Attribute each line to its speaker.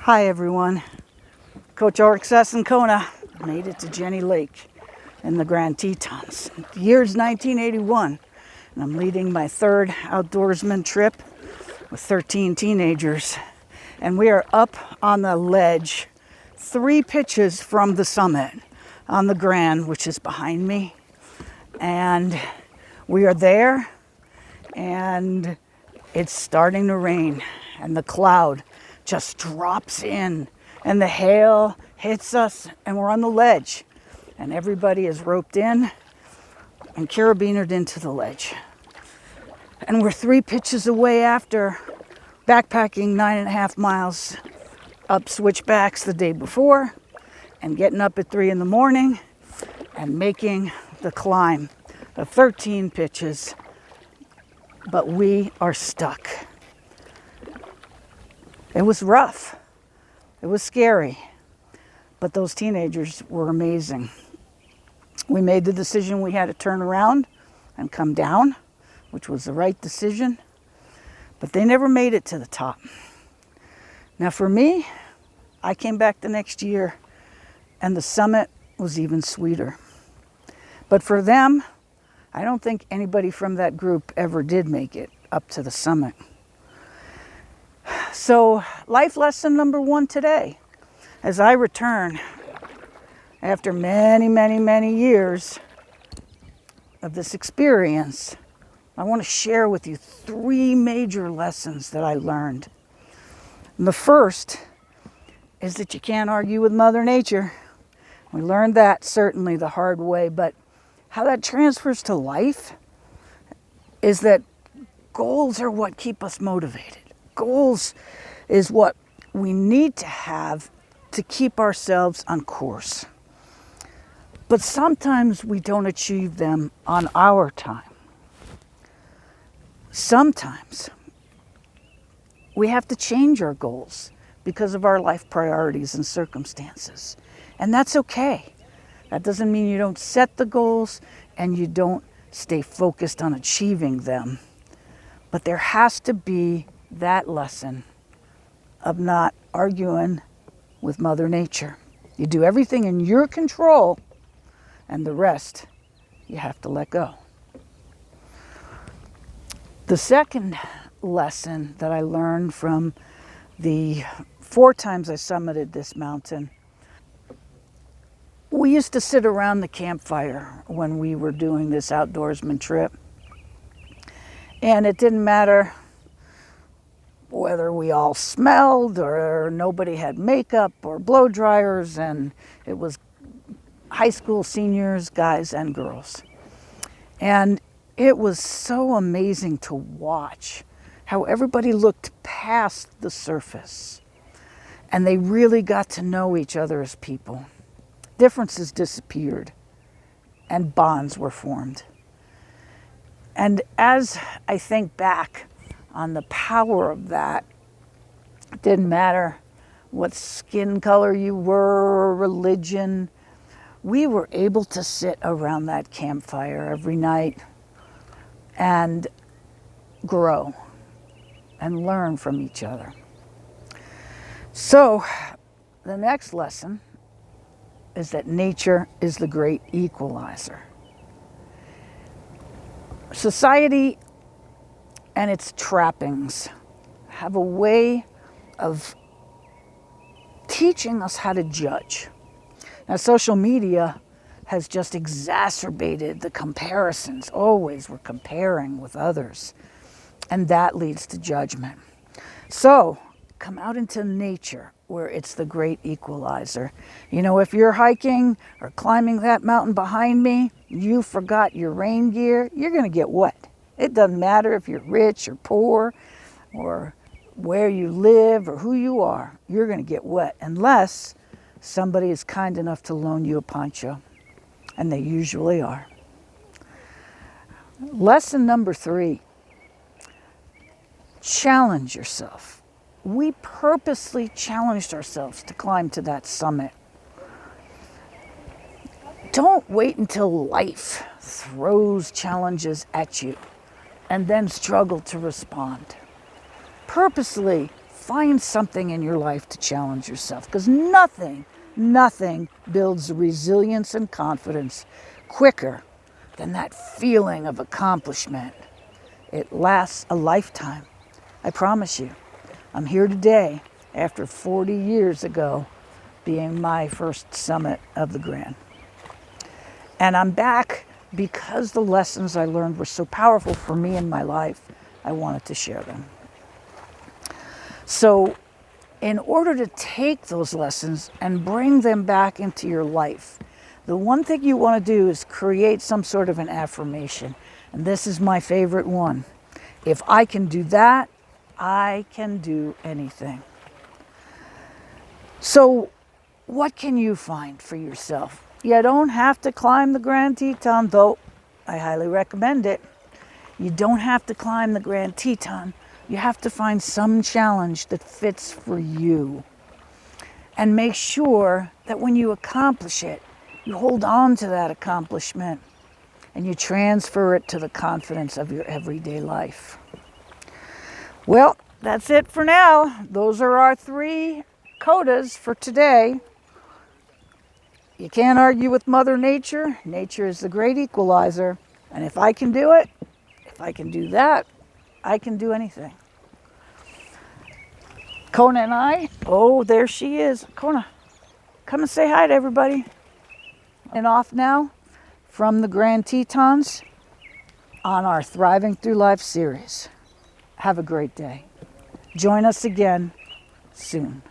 Speaker 1: Hi everyone, Coach Ulrich-Suss in Kona made it to Jenny Lake in the Grand Tetons. The year's 1981 and I'm leading my third outdoorsman trip with 13 teenagers, and we are up on the ledge 3 pitches from the summit on the Grand, which is behind me, and we are there and it's starting to rain and the cloud just drops in and the hail hits us and we're on the ledge and everybody is roped in and carabinered into the ledge. And we're 3 pitches away after backpacking 9.5 miles up switchbacks the day before and getting up at 3 in the morning and making the climb of 13 pitches, but we are stuck. It was rough. It was scary. But those teenagers were amazing. We made the decision we had to turn around and come down, which was the right decision. But they never made it to the top. Now for me, I came back the next year and the summit was even sweeter. But for them, I don't think anybody from that group ever did make it up to the summit. So, life lesson number 1 today, as I return after many years of this experience, I want to share with you 3 major lessons that I learned. And the first is that you can't argue with Mother Nature. We learned that certainly the hard way, but how that transfers to life is that goals are what keep us motivated. Goals is what we need to have to keep ourselves on course. But sometimes we don't achieve them on our time. Sometimes we have to change our goals because of our life priorities and circumstances. And that's okay. That doesn't mean you don't set the goals and you don't stay focused on achieving them. But there has to be that lesson of not arguing with Mother Nature. You do everything in your control and the rest you have to let go. The second lesson that I learned from the 4 times I summited this mountain, we used to sit around the campfire when we were doing this outdoorsman trip. And it didn't matter whether we all smelled or nobody had makeup or blow dryers, and it was high school seniors, guys and girls. And it was so amazing to watch how everybody looked past the surface and they really got to know each other as people. Differences disappeared and bonds were formed. And as I think back on the power of that, it didn't matter what skin color you were or religion, we were able to sit around that campfire every night and grow and learn from each other. So the next lesson is that nature is the great equalizer. Society and its trappings have a way of teaching us how to judge. Now, social media has just exacerbated the comparisons. Always we're comparing with others, and that leads to judgment. So, come out into nature where it's the great equalizer. You know, if you're hiking or climbing that mountain behind me, you forgot your rain gear, you're going to get wet. It doesn't matter if you're rich or poor or where you live or who you are, you're going to get wet unless somebody is kind enough to loan you a poncho, and they usually are. Lesson number 3, challenge yourself. We purposely challenged ourselves to climb to that summit. Don't wait until life throws challenges at you and then struggle to respond. Purposely find something in your life to challenge yourself, because nothing builds resilience and confidence quicker than that feeling of accomplishment. It lasts a lifetime. I promise you. I'm here today after 40 years ago being my first summit of the Grand. And I'm back because the lessons I learned were so powerful for me in my life. I wanted to share them. So in order to take those lessons and bring them back into your life, the one thing you want to do is create some sort of an affirmation. And this is my favorite one. If I can do that, I can do anything. So what can you find for yourself? You don't have to climb the Grand Teton, though I highly recommend it. You don't have to climb the Grand Teton. You have to find some challenge that fits for you. And make sure that when you accomplish it, you hold on to that accomplishment and you transfer it to the confidence of your everyday life. Well, that's it for now. Those are our 3 codas for today. You can't argue with Mother Nature. Nature is the great equalizer. And if I can do it, if I can do that, I can do anything. Kona and I, oh, there she is. Kona, come and say hi to everybody. And off now from the Grand Tetons on our Thriving Through Life series. Have a great day. Join us again soon.